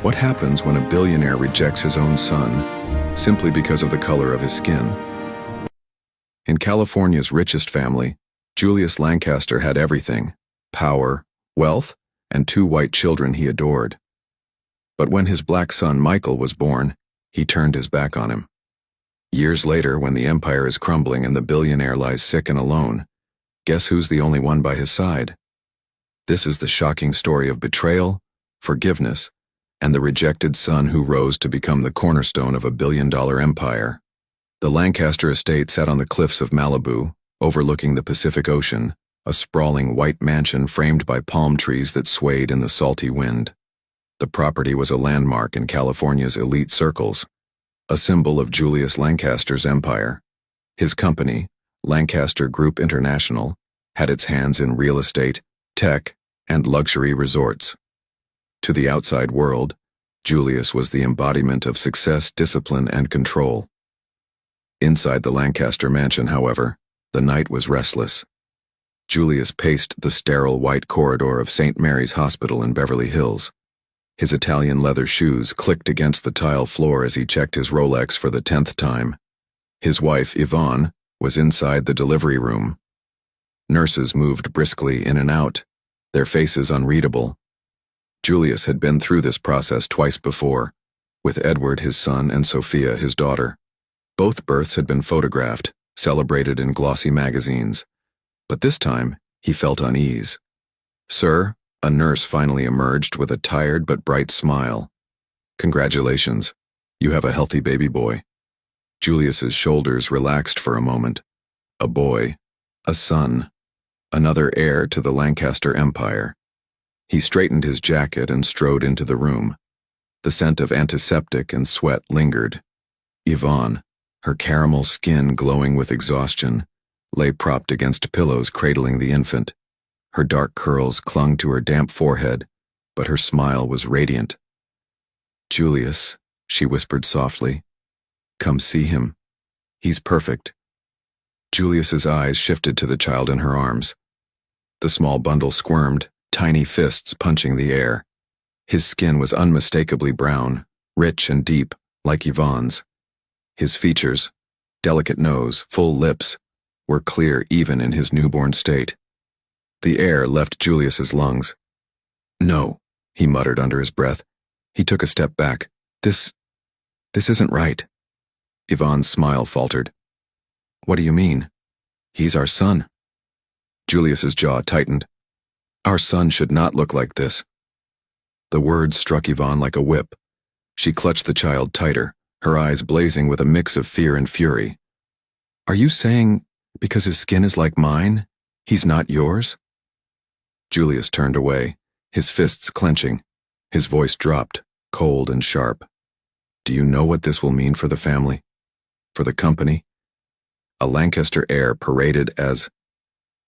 What happens when a billionaire rejects his own son simply because of the color of his skin? In California's richest family, Julius Lancaster had everything: power, wealth, and two white children he adored. But when his black son Michael was born, he turned his back on him. Years later, when the empire is crumbling and the billionaire lies sick and alone, guess who's the only one by his side? This is the shocking story of betrayal, forgiveness, and the rejected son who rose to become the cornerstone of a billion-dollar empire. The Lancaster estate sat on the cliffs of Malibu, overlooking the Pacific Ocean, a sprawling white mansion framed by palm trees that swayed in the salty wind. The property was a landmark in California's elite circles, a symbol of Julius Lancaster's empire. His company, Lancaster Group International, had its hands in real estate, tech, and luxury resorts. To the outside world, Julius was the embodiment of success, discipline, and control. Inside the Lancaster mansion, however, the night was restless. Julius paced the sterile white corridor of St. Mary's Hospital in Beverly Hills. His Italian leather shoes clicked against the tile floor as he checked his Rolex for the 10th time. His wife, Yvonne, was inside the delivery room. Nurses moved briskly in and out, their faces unreadable. Julius had been through this process twice before, with Edward, his son, and Sophia, his daughter. Both births had been photographed, celebrated in glossy magazines. But this time, he felt unease. "Sir," a nurse finally emerged with a tired but bright smile. "Congratulations. You have a healthy baby boy." Julius's shoulders relaxed for a moment. A boy, a son, another heir to the Lancaster empire. He straightened his jacket and strode into the room. The scent of antiseptic and sweat lingered. Yvonne, her caramel skin glowing with exhaustion, lay propped against pillows cradling the infant. Her dark curls clung to her damp forehead, but her smile was radiant. "Julius," she whispered softly, "come see him. He's perfect." Julius's eyes shifted to the child in her arms. The small bundle squirmed, tiny fists punching the air. His skin was unmistakably brown, rich and deep, like Yvonne's. His features, delicate nose, full lips, were clear even in his newborn state. The air left Julius's lungs. "No," he muttered under his breath. He took a step back. This isn't right." Yvonne's smile faltered. "What do you mean? He's our son." Julius's jaw tightened. "Our son should not look like this." The words struck Yvonne like a whip. She clutched the child tighter, her eyes blazing with a mix of fear and fury. "Are you saying, because his skin is like mine, he's not yours?" Julius turned away, his fists clenching. His voice dropped, cold and sharp. "Do you know what this will mean for the family? For the company?" A Lancaster heir paraded as...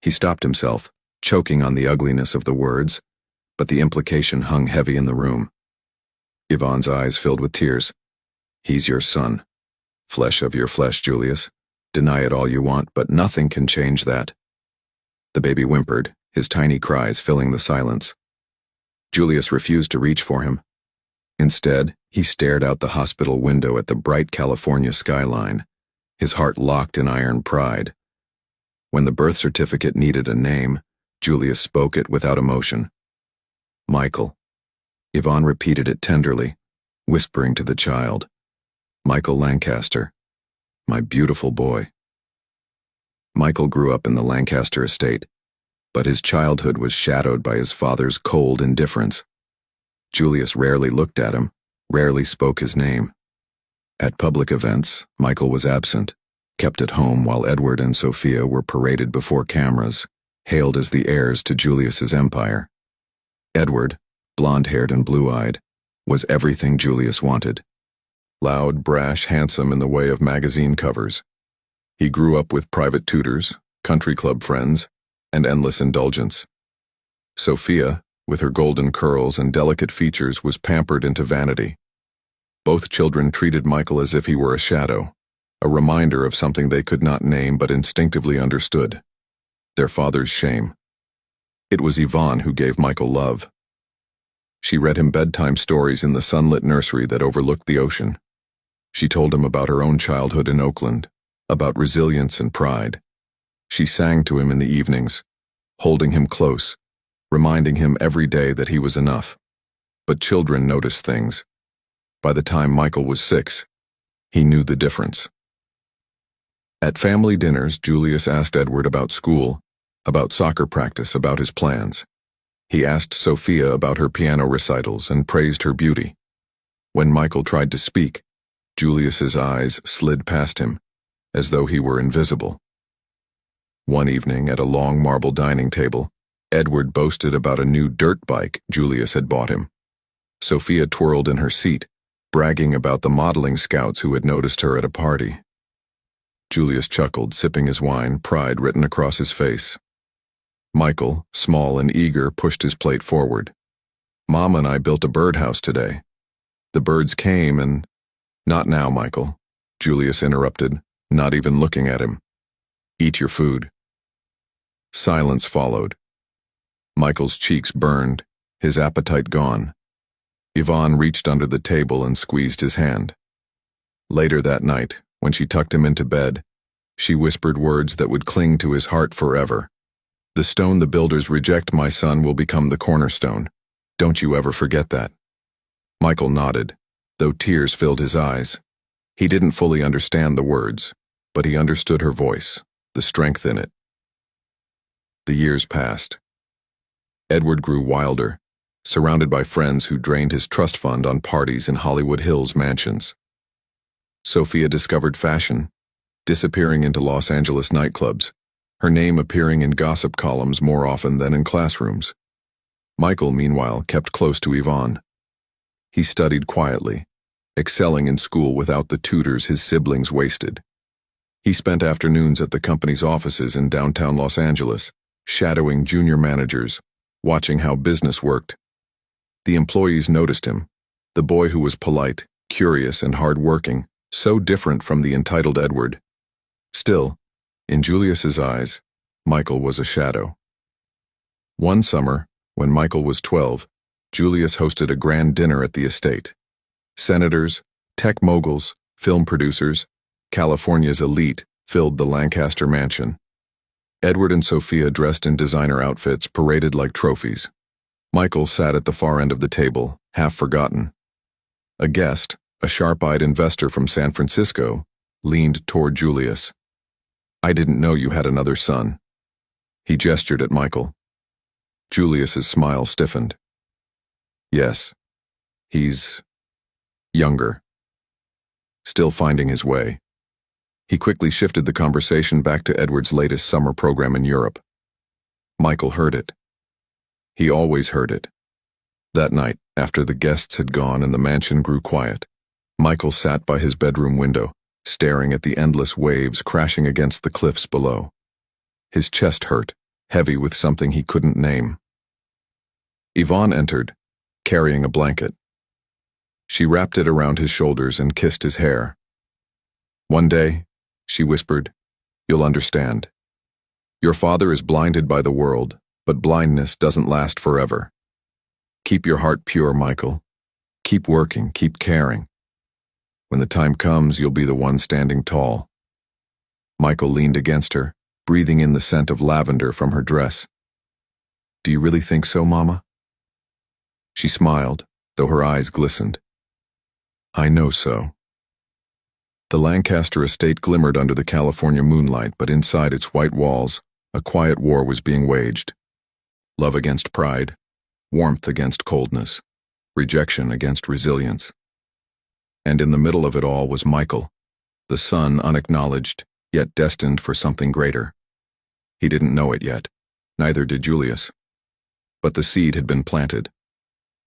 He stopped himself, choking on the ugliness of the words, but the implication hung heavy in the room. Yvonne's eyes filled with tears. "He's your son. Flesh of your flesh, Julius. Deny it all you want, but nothing can change that." The baby whimpered, his tiny cries filling the silence. Julius refused to reach for him. Instead, he stared out the hospital window at the bright California skyline, his heart locked in iron pride. When the birth certificate needed a name, Julius spoke it without emotion. "Michael." Yvonne repeated it tenderly, whispering to the child. "Michael Lancaster, my beautiful boy." Michael grew up in the Lancaster estate, but his childhood was shadowed by his father's cold indifference. Julius rarely looked at him, rarely spoke his name. At public events, Michael was absent, kept at home while Edward and Sophia were paraded before cameras, hailed as the heirs to Julius's empire. Edward, blonde-haired and blue-eyed, was everything Julius wanted. Loud, brash, handsome in the way of magazine covers. He grew up with private tutors, country club friends, and endless indulgence. Sophia, with her golden curls and delicate features, was pampered into vanity. Both children treated Michael as if he were a shadow, a reminder of something they could not name but instinctively understood: their father's shame. It was Yvonne who gave Michael love. She read him bedtime stories in the sunlit nursery that overlooked the ocean. She told him about her own childhood in Oakland, about resilience and pride. She sang to him in the evenings, holding him close, reminding him every day that he was enough. But children notice things. By the time Michael was 6, he knew the difference. At family dinners, Julius asked Edward about school, about soccer practice, about his plans. He asked Sophia about her piano recitals and praised her beauty. When Michael tried to speak, Julius's eyes slid past him, as though he were invisible. One evening, at a long marble dining table, Edward boasted about a new dirt bike Julius had bought him. Sophia twirled in her seat, bragging about the modeling scouts who had noticed her at a party. Julius chuckled, sipping his wine, pride written across his face. Michael, small and eager, pushed his plate forward. "Mom and I built a birdhouse today. The birds came and—" "Not now, Michael," Julius interrupted, not even looking at him. "Eat your food." Silence followed. Michael's cheeks burned, his appetite gone. Yvonne reached under the table and squeezed his hand. Later that night, when she tucked him into bed, she whispered words that would cling to his heart forever. "The stone the builders reject, my son, will become the cornerstone. Don't you ever forget that." Michael nodded, though tears filled his eyes. He didn't fully understand the words, but he understood her voice, the strength in it. The years passed. Edward grew wilder, surrounded by friends who drained his trust fund on parties in Hollywood Hills mansions. Sophia discovered fashion, disappearing into Los Angeles nightclubs, her name appearing in gossip columns more often than in classrooms. Michael, meanwhile, kept close to Yvonne. He studied quietly, excelling in school without the tutors his siblings wasted. He spent afternoons at the company's offices in downtown Los Angeles, shadowing junior managers, watching how business worked. The employees noticed him, the boy who was polite, curious, and hard-working, so different from the entitled Edward. Still, in Julius's eyes, Michael was a shadow. One summer, when Michael was 12, Julius hosted a grand dinner at the estate. Senators, tech moguls, film producers, California's elite filled the Lancaster mansion. Edward and Sophia, dressed in designer outfits, paraded like trophies. Michael sat at the far end of the table, half forgotten. A guest, a sharp-eyed investor from San Francisco, leaned toward Julius. "I didn't know you had another son." He gestured at Michael. Julius's smile stiffened. "Yes, he's younger. Still finding his way." He quickly shifted the conversation back to Edward's latest summer program in Europe. Michael heard it. He always heard it. That night, after the guests had gone and the mansion grew quiet, Michael sat by his bedroom window, staring at the endless waves crashing against the cliffs below. His chest hurt, heavy with something he couldn't name. Yvonne entered, carrying a blanket. She wrapped it around his shoulders and kissed his hair. "One day," she whispered, "you'll understand. Your father is blinded by the world, but blindness doesn't last forever. Keep your heart pure, Michael. Keep working, keep caring. When the time comes, you'll be the one standing tall." Michael leaned against her, breathing in the scent of lavender from her dress. "Do you really think so, Mama?" She smiled, though her eyes glistened. "I know so." The Lancaster estate glimmered under the California moonlight, but inside its white walls, a quiet war was being waged. Love against pride, warmth against coldness, rejection against resilience. And in the middle of it all was Michael, the son unacknowledged, yet destined for something greater. He didn't know it yet, neither did Julius. But the seed had been planted.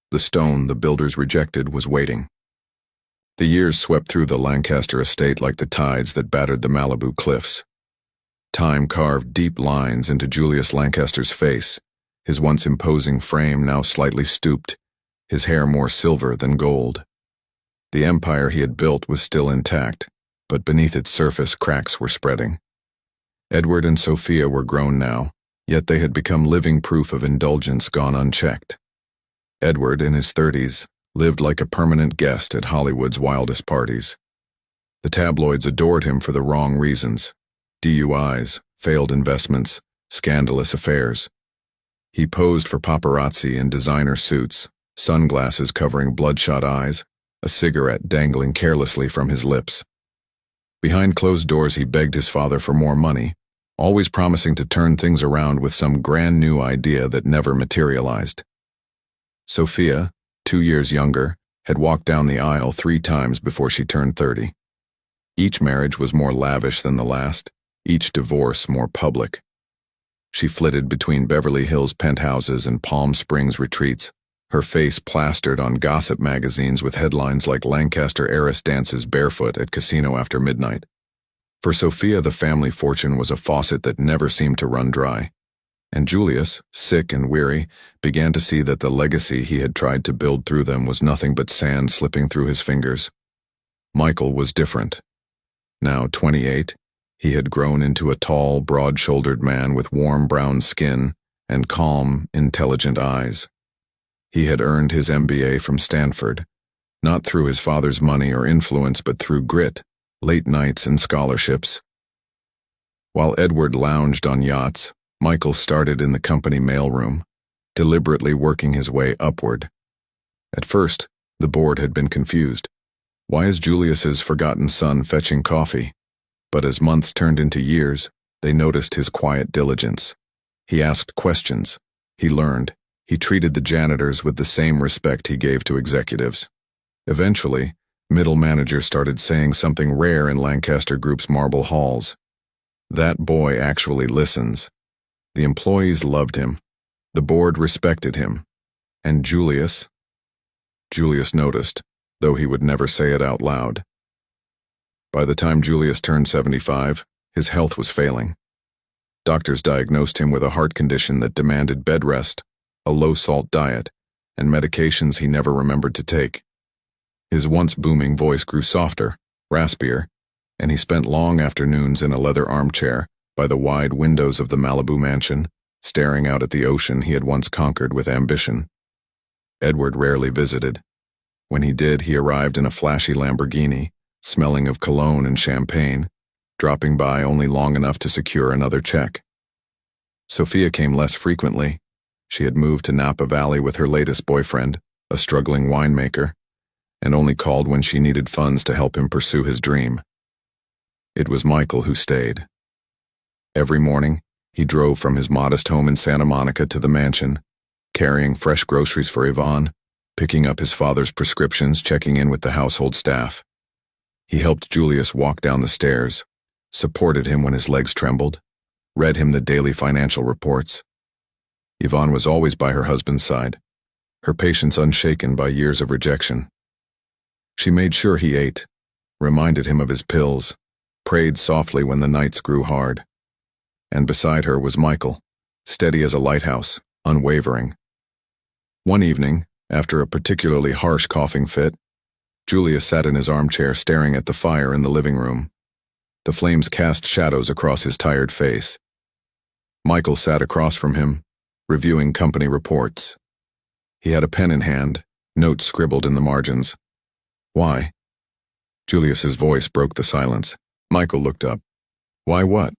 The stone the builders rejected was waiting. The years swept through the Lancaster estate like the tides that battered the Malibu cliffs. Time carved deep lines into Julius Lancaster's face, his once imposing frame now slightly stooped, his hair more silver than gold. The empire he had built was still intact, but beneath its surface cracks were spreading. Edward and Sophia were grown now, yet they had become living proof of indulgence gone unchecked. Edward, in his 30s, lived like a permanent guest at Hollywood's wildest parties. The tabloids adored him for the wrong reasons: DUIs, failed investments, scandalous affairs. He posed for paparazzi in designer suits, sunglasses covering bloodshot eyes, a cigarette dangling carelessly from his lips. Behind closed doors, he begged his father for more money, always promising to turn things around with some grand new idea that never materialized. Sophia, 2 years younger, had walked down the aisle 3 times before she turned 30. Each marriage was more lavish than the last, each divorce more public. She flitted between Beverly Hills penthouses and Palm Springs retreats, her face plastered on gossip magazines with headlines like "Lancaster heiress dances barefoot at casino after midnight." For Sophia, the family fortune was a faucet that never seemed to run dry. And Julius, sick and weary, began to see that the legacy he had tried to build through them was nothing but sand slipping through his fingers. Michael was different. Now 28, he had grown into a tall, broad-shouldered man with warm brown skin and calm, intelligent eyes. He had earned his MBA from Stanford, not through his father's money or influence, but through grit, late nights, and scholarships. While Edward lounged on yachts, Michael started in the company mailroom, deliberately working his way upward. At first, the board had been confused. Why is Julius's forgotten son fetching coffee? But as months turned into years, they noticed his quiet diligence. He asked questions. He learned. He treated the janitors with the same respect he gave to executives. Eventually, middle managers started saying something rare in Lancaster Group's marble halls: "That boy actually listens." The employees loved him. The board respected him. And Julius noticed, though he would never say it out loud. By the time Julius turned 75, his health was failing. Doctors diagnosed him with a heart condition that demanded bed rest, a low-salt diet, and medications he never remembered to take. His once booming voice grew softer, raspier, and he spent long afternoons in a leather armchair by the wide windows of the Malibu mansion, staring out at the ocean he had once conquered with ambition. Edward rarely visited. When he did, he arrived in a flashy Lamborghini, smelling of cologne and champagne, dropping by only long enough to secure another check. Sophia came less frequently. She had moved to Napa Valley with her latest boyfriend, a struggling winemaker, and only called when she needed funds to help him pursue his dream. It was Michael who stayed. Every morning, he drove from his modest home in Santa Monica to the mansion, carrying fresh groceries for Yvonne, picking up his father's prescriptions, checking in with the household staff. He helped Julius walk down the stairs, supported him when his legs trembled, read him the daily financial reports. Yvonne was always by her husband's side, her patience unshaken by years of rejection. She made sure he ate, reminded him of his pills, prayed softly when the nights grew hard. And beside her was Michael, steady as a lighthouse, unwavering. One evening, after a particularly harsh coughing fit, Julius sat in his armchair staring at the fire in the living room. The flames cast shadows across his tired face. Michael sat across from him, reviewing company reports. He had a pen in hand, notes scribbled in the margins. "Why?" Julius's voice broke the silence. Michael looked up. "Why what?"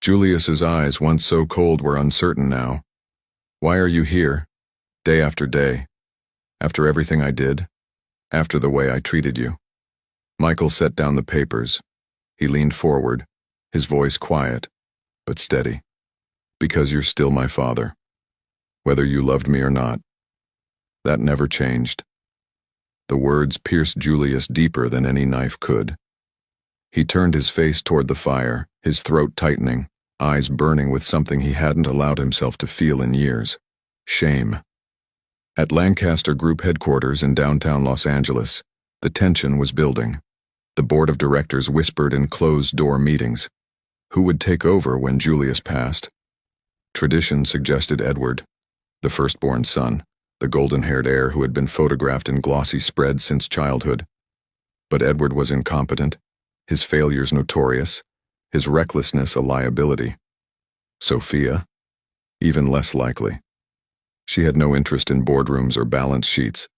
Julius's eyes, once so cold, were uncertain now. "Why are you here, day after day, after everything I did, after the way I treated you?" Michael set down the papers. He leaned forward, his voice quiet, but steady. "Because you're still my father, whether you loved me or not. That never changed." The words pierced Julius deeper than any knife could. He turned his face toward the fire, his throat tightening, eyes burning with something he hadn't allowed himself to feel in years: shame. At Lancaster Group headquarters in downtown Los Angeles, the tension was building. The board of directors whispered in closed-door meetings. Who would take over when Julius passed? Tradition suggested Edward, the firstborn son, the golden-haired heir who had been photographed in glossy spreads since childhood. But Edward was incompetent, his failures notorious, his recklessness a liability. Sophia? Even less likely. She had no interest in boardrooms or balance sheets.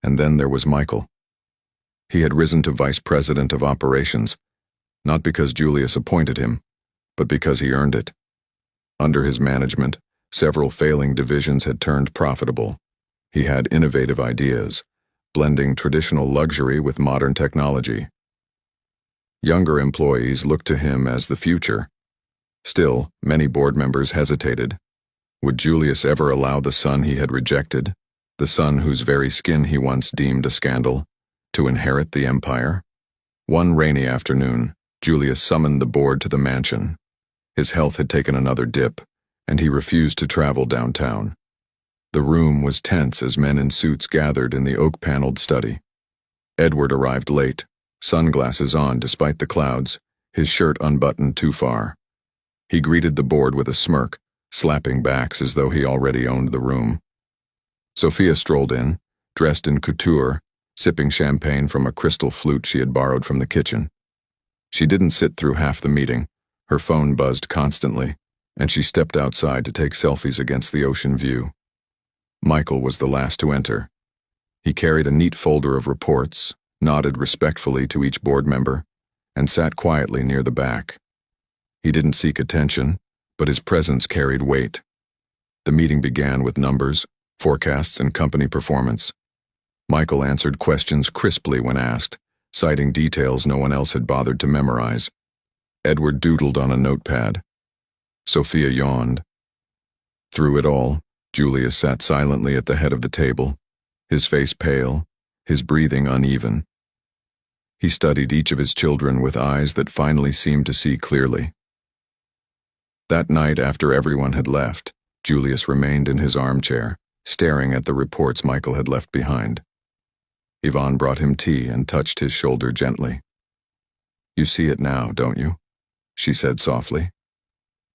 And then there was Michael. He had risen to vice president of operations, not because Julius appointed him, but because he earned it. Under his management, several failing divisions had turned profitable. He had innovative ideas, blending traditional luxury with modern technology. Younger employees looked to him as the future. Still, many board members hesitated. Would Julius ever allow the son he had rejected, the son whose very skin he once deemed a scandal, to inherit the empire? One rainy afternoon, Julius summoned the board to the mansion. His health had taken another dip, and he refused to travel downtown. The room was tense as men in suits gathered in the oak-paneled study. Edward arrived late, sunglasses on despite the clouds, his shirt unbuttoned too far. He greeted the board with a smirk, slapping backs as though he already owned the room. Sophia strolled in, dressed in couture, sipping champagne from a crystal flute she had borrowed from the kitchen. She didn't sit through half the meeting. Her phone buzzed constantly, and she stepped outside to take selfies against the ocean view. Michael was the last to enter. He carried a neat folder of reports, nodded respectfully to each board member, and sat quietly near the back. He didn't seek attention, but his presence carried weight. The meeting began with numbers, forecasts, and company performance. Michael answered questions crisply when asked, citing details no one else had bothered to memorize. Edward doodled on a notepad. Sophia yawned. Through it all, Julius sat silently at the head of the table, his face pale, his breathing uneven. He studied each of his children with eyes that finally seemed to see clearly. That night, after everyone had left, Julius remained in his armchair, staring at the reports Michael had left behind. Yvonne brought him tea and touched his shoulder gently. "You see it now, don't you?" she said softly.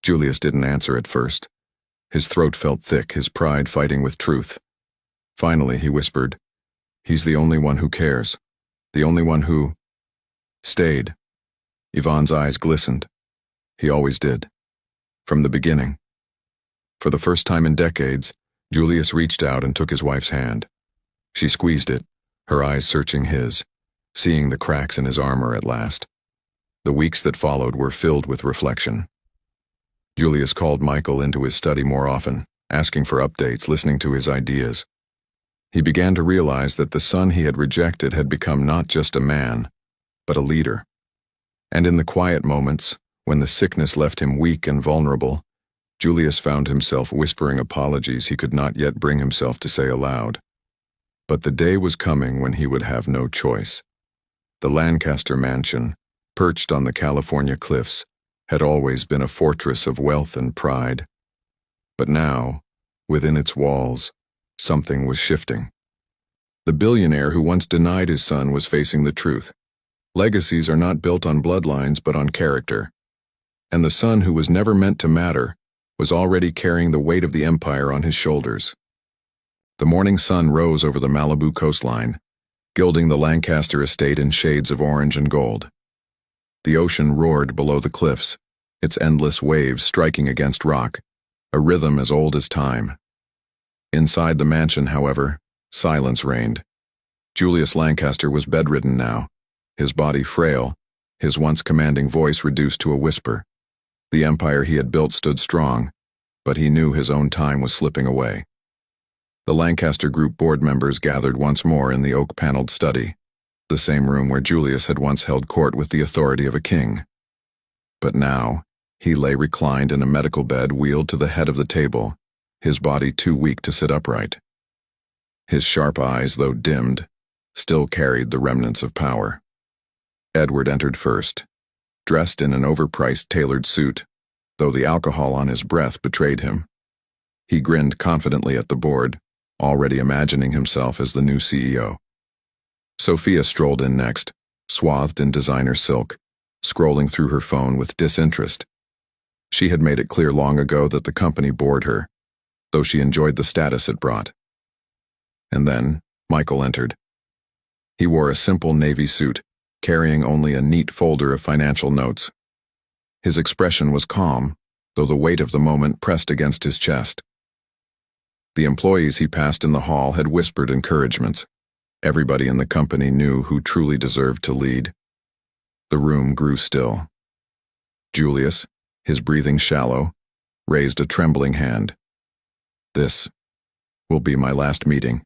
Julius didn't answer at first. His throat felt thick, his pride fighting with truth. Finally, he whispered, "He's the only one who cares. The only one who stayed." Yvonne's eyes glistened. He always did. From the beginning. For the first time in decades, Julius reached out and took his wife's hand. She squeezed it, her eyes searching his, seeing the cracks in his armor at last. The weeks that followed were filled with reflection. Julius called Michael into his study more often, asking for updates, listening to his ideas. He began to realize that the son he had rejected had become not just a man, but a leader. And in the quiet moments, when the sickness left him weak and vulnerable, Julius found himself whispering apologies he could not yet bring himself to say aloud. But the day was coming when he would have no choice. The Lancaster mansion, perched on the California cliffs, had always been a fortress of wealth and pride. But now, within its walls, something was shifting. The billionaire who once denied his son was facing the truth. Legacies are not built on bloodlines but on character. And the son who was never meant to matter was already carrying the weight of the empire on his shoulders. The morning sun rose over the Malibu coastline, gilding the Lancaster estate in shades of orange and gold. The ocean roared below the cliffs, its endless waves striking against rock, a rhythm as old as time. Inside the mansion, however, silence reigned. Julius Lancaster was bedridden now, his body frail, his once commanding voice reduced to a whisper. The empire he had built stood strong, but he knew his own time was slipping away. The Lancaster Group board members gathered once more in the oak-paneled study, the same room where Julius had once held court with the authority of a king. But now, he lay reclined in a medical bed wheeled to the head of the table, his body too weak to sit upright. His sharp eyes, though dimmed, still carried the remnants of power. Edward entered first, dressed in an overpriced tailored suit, though the alcohol on his breath betrayed him. He grinned confidently at the board, already imagining himself as the new CEO. Sophia strolled in next, swathed in designer silk, scrolling through her phone with disinterest. She had made it clear long ago that the company bored her, though she enjoyed the status it brought. And then, Michael entered. He wore a simple navy suit, carrying only a neat folder of financial notes. His expression was calm, though the weight of the moment pressed against his chest. The employees he passed in the hall had whispered encouragements. Everybody in the company knew who truly deserved to lead. The room grew still. Julius, his breathing shallow, raised a trembling hand. "This will be my last meeting,"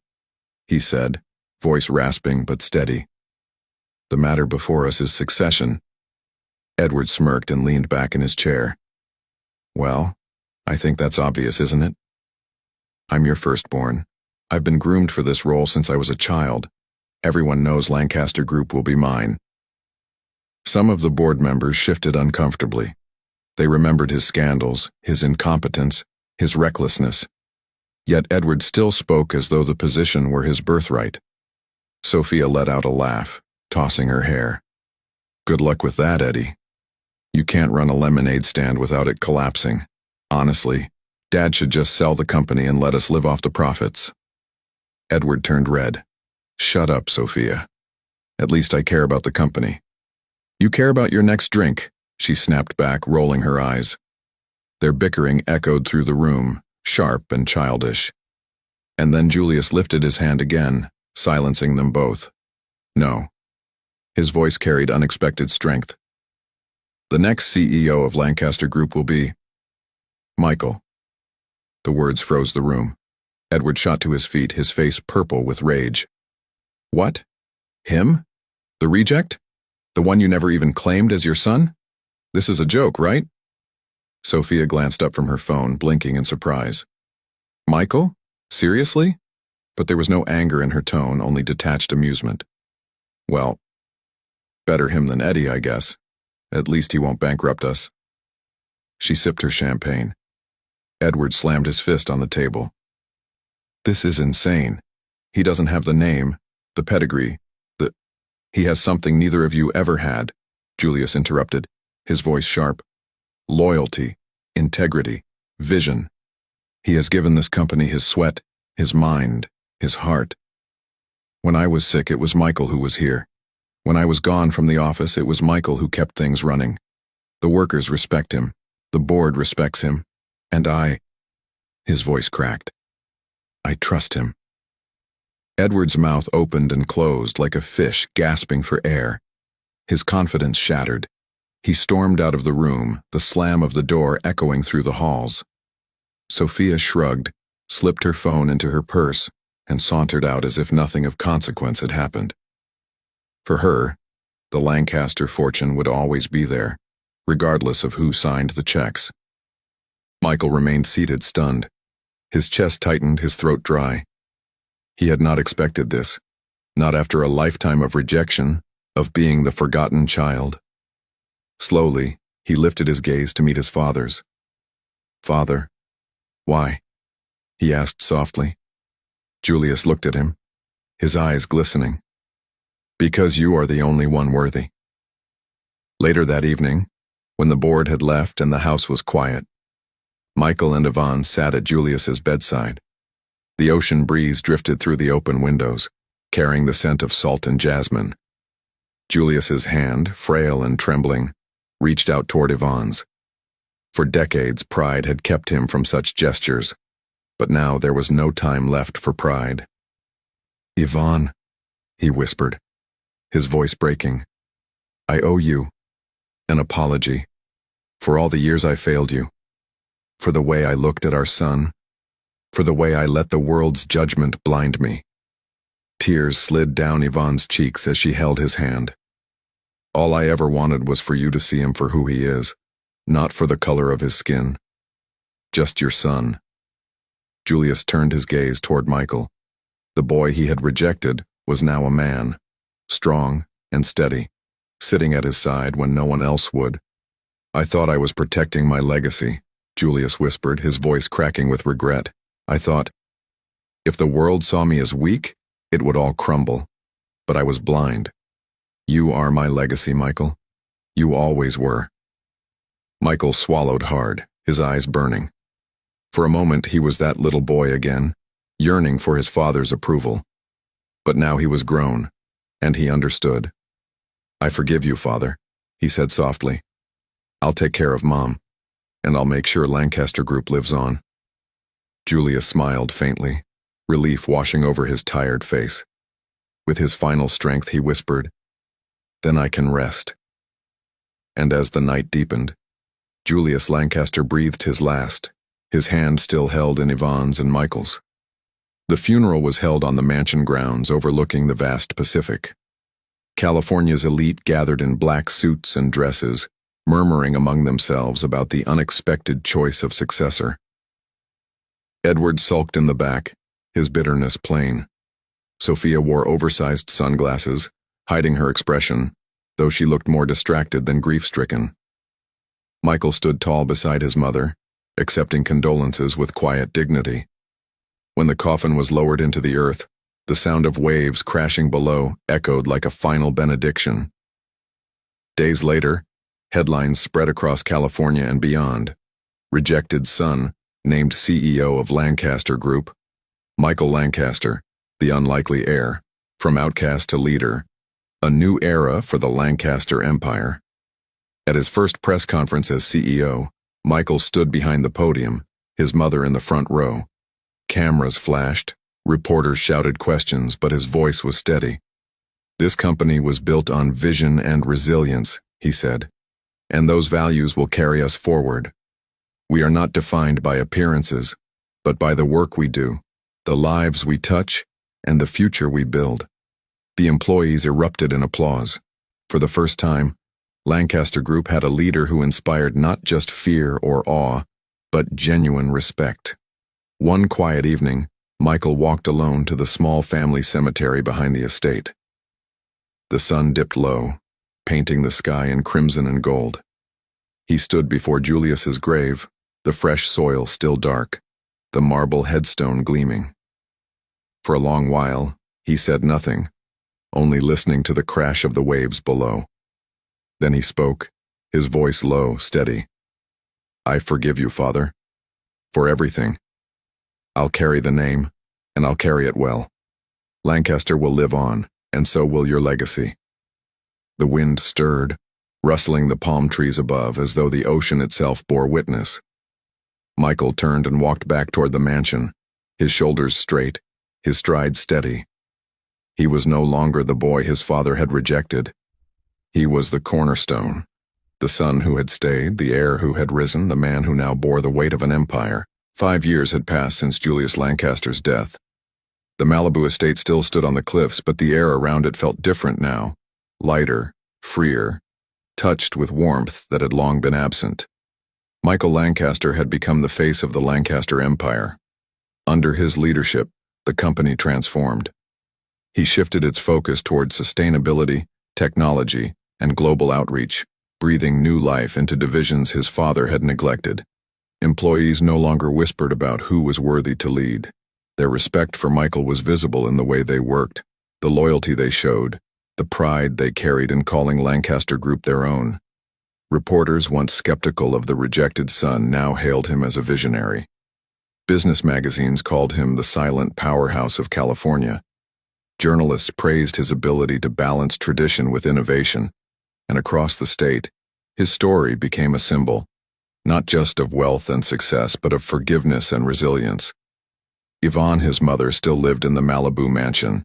he said, voice rasping but steady. "The matter before us is succession." Edward smirked and leaned back in his chair. "Well, I think that's obvious, isn't it? I'm your firstborn. I've been groomed for this role since I was a child. Everyone knows Lancaster Group will be mine." Some of the board members shifted uncomfortably. They remembered his scandals, his incompetence, his recklessness. Yet Edward still spoke as though the position were his birthright. Sophia let out a laugh, tossing her hair. "Good luck with that, Eddie. You can't run a lemonade stand without it collapsing. Honestly, Dad should just sell the company and let us live off the profits." Edward turned red. "Shut up, Sophia. At least I care about the company." "You care about your next drink," she snapped back, rolling her eyes. Their bickering echoed through the room, sharp and childish. And then Julius lifted his hand again, silencing them both. "No." His voice carried unexpected strength. "The next CEO of Lancaster Group will be Michael." The words froze the room. Edward shot to his feet, his face purple with rage. "What? Him? The reject? The one you never even claimed as your son? This is a joke, right?" Sophia glanced up from her phone, blinking in surprise. "Michael? Seriously?" But there was no anger in her tone, only detached amusement. "Well, better him than Eddie, I guess. At least he won't bankrupt us." She sipped her champagne. Edward slammed his fist on the table. "This is insane. He doesn't have the name, the pedigree, He has something neither of you ever had," Julius interrupted, his voice sharp. "Loyalty, integrity, vision. He has given this company his sweat, his mind, his heart. When I was sick, it was Michael who was here. When I was gone from the office, it was Michael who kept things running. The workers respect him. The board respects him. And his voice cracked. "I trust him." Edward's mouth opened and closed like a fish gasping for air. His confidence shattered. He stormed out of the room, the slam of the door echoing through the halls. Sophia shrugged, slipped her phone into her purse, and sauntered out as if nothing of consequence had happened. For her, the Lancaster fortune would always be there, regardless of who signed the checks. Michael remained seated, stunned. His chest tightened, his throat dry. He had not expected this, not after a lifetime of rejection, of being the forgotten child. Slowly, he lifted his gaze to meet his father's. "Father, why?" he asked softly. Julius looked at him, his eyes glistening. "Because you are the only one worthy." Later that evening, when the board had left and the house was quiet, Michael and Yvonne sat at Julius's bedside. The ocean breeze drifted through the open windows, carrying the scent of salt and jasmine. Julius's hand, frail and trembling, reached out toward Yvonne's. For decades, pride had kept him from such gestures, but now there was no time left for pride. "Yvonne," he whispered, his voice breaking, "I owe you an apology for all the years I failed you, for the way I looked at our son, for the way I let the world's judgment blind me." Tears slid down Yvonne's cheeks as she held his hand. "All I ever wanted was for you to see him for who he is, not for the color of his skin. Just your son." Julius turned his gaze toward Michael. The boy he had rejected was now a man, strong and steady, sitting at his side when no one else would. "I thought I was protecting my legacy," Julius whispered, his voice cracking with regret. "I thought, if the world saw me as weak, it would all crumble. But I was blind. You are my legacy, Michael. You always were." Michael swallowed hard, his eyes burning. For a moment he was that little boy again, yearning for his father's approval. But now he was grown, and he understood. "I forgive you, Father," he said softly. "I'll take care of Mom, and I'll make sure Lancaster Group lives on." Julius smiled faintly, relief washing over his tired face. With his final strength, he whispered, "Then I can rest." And as the night deepened, Julius Lancaster breathed his last, his hand still held in Yvonne's and Michael's. The funeral was held on the mansion grounds overlooking the vast Pacific. California's elite gathered in black suits and dresses, murmuring among themselves about the unexpected choice of successor. Edward sulked in the back, his bitterness plain. Sophia wore oversized sunglasses, hiding her expression, though she looked more distracted than grief-stricken. Michael stood tall beside his mother, accepting condolences with quiet dignity. When the coffin was lowered into the earth, the sound of waves crashing below echoed like a final benediction. Days later, headlines spread across California and beyond. Rejected son, named CEO of Lancaster Group. Michael Lancaster, the unlikely heir, from outcast to leader. A new era for the Lancaster Empire. At his first press conference as CEO, Michael stood behind the podium, his mother in the front row. Cameras flashed, reporters shouted questions, but his voice was steady. "This company was built on vision and resilience," he said, "and those values will carry us forward. We are not defined by appearances, but by the work we do, the lives we touch, and the future we build." The employees erupted in applause. For the first time, Lancaster Group had a leader who inspired not just fear or awe, but genuine respect. One quiet evening, Michael walked alone to the small family cemetery behind the estate. The sun dipped low, painting the sky in crimson and gold. He stood before Julius's grave, the fresh soil still dark, the marble headstone gleaming. For a long while, he said nothing, only listening to the crash of the waves below. Then he spoke, his voice low, steady. "I forgive you, Father, for everything. I'll carry the name, and I'll carry it well. Lancaster will live on, and so will your legacy." The wind stirred, rustling the palm trees above as though the ocean itself bore witness. Michael turned and walked back toward the mansion, his shoulders straight, his stride steady. He was no longer the boy his father had rejected. He was the cornerstone, the son who had stayed, the heir who had risen, the man who now bore the weight of an empire. 5 years had passed since Julius Lancaster's death. The Malibu estate still stood on the cliffs, but the air around it felt different now, lighter, freer, touched with warmth that had long been absent. Michael Lancaster had become the face of the Lancaster Empire. Under his leadership, the company transformed. He shifted its focus toward sustainability, technology, and global outreach, breathing new life into divisions his father had neglected. Employees no longer whispered about who was worthy to lead. Their respect for Michael was visible in the way they worked, the loyalty they showed, the pride they carried in calling Lancaster Group their own. Reporters once skeptical of the rejected son now hailed him as a visionary. Business magazines called him the silent powerhouse of California. Journalists praised his ability to balance tradition with innovation, and across the state, his story became a symbol, not just of wealth and success, but of forgiveness and resilience. Yvonne, his mother, still lived in the Malibu mansion.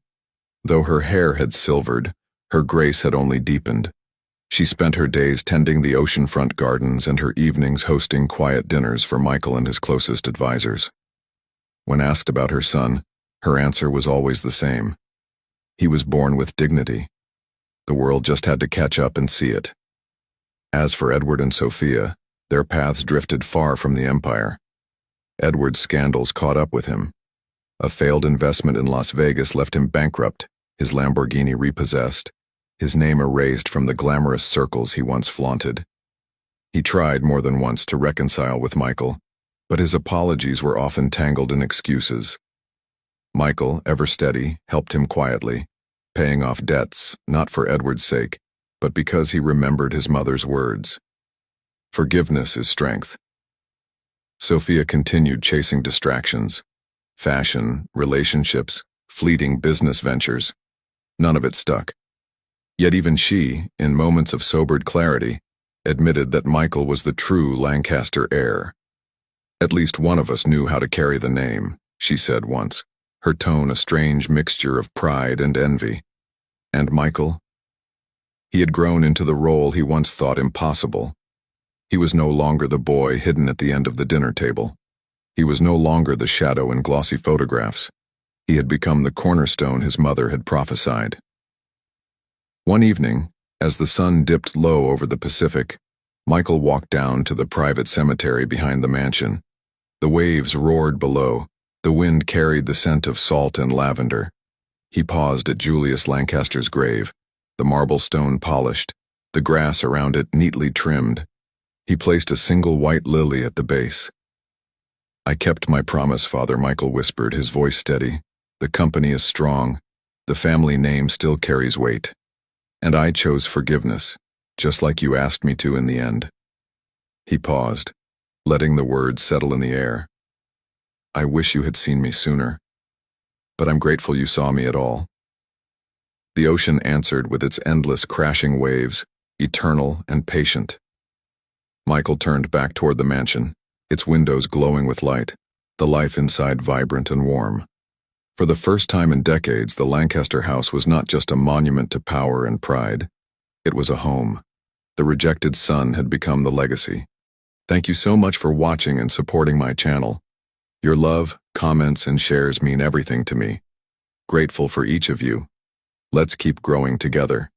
Though her hair had silvered, her grace had only deepened. She spent her days tending the oceanfront gardens and her evenings hosting quiet dinners for Michael and his closest advisors. When asked about her son, her answer was always the same. He was born with dignity. The world just had to catch up and see it. As for Edward and Sophia, their paths drifted far from the empire. Edward's scandals caught up with him. A failed investment in Las Vegas left him bankrupt, his Lamborghini repossessed, his name erased from the glamorous circles he once flaunted. He tried more than once to reconcile with Michael, but his apologies were often tangled in excuses. Michael, ever steady, helped him quietly, paying off debts, not for Edward's sake, but because he remembered his mother's words. Forgiveness is strength. Sophia continued chasing distractions. Fashion, relationships, fleeting business ventures. None of it stuck. Yet even she, in moments of sobered clarity, admitted that Michael was the true Lancaster heir. At least one of us knew how to carry the name, she said once, her tone a strange mixture of pride and envy. And Michael? He had grown into the role he once thought impossible. He was no longer the boy hidden at the end of the dinner table. He was no longer the shadow in glossy photographs. He had become the cornerstone his mother had prophesied. One evening, as the sun dipped low over the Pacific, Michael walked down to the private cemetery behind the mansion. The waves roared below. The wind carried the scent of salt and lavender. He paused at Julius Lancaster's grave, the marble stone polished, the grass around it neatly trimmed. He placed a single white lily at the base. "I kept my promise, Father," Michael whispered, his voice steady. "The company is strong. The family name still carries weight. And I chose forgiveness, just like you asked me to in the end." He paused, letting the words settle in the air. "I wish you had seen me sooner. But I'm grateful you saw me at all." The ocean answered with its endless crashing waves, eternal and patient. Michael turned back toward the mansion, its windows glowing with light, the life inside vibrant and warm. For the first time in decades, the Lancaster house was not just a monument to power and pride. It was a home. The rejected son had become the legacy. Thank you so much for watching and supporting my channel. Your love, comments, and shares mean everything to me. Grateful for each of you. Let's keep growing together.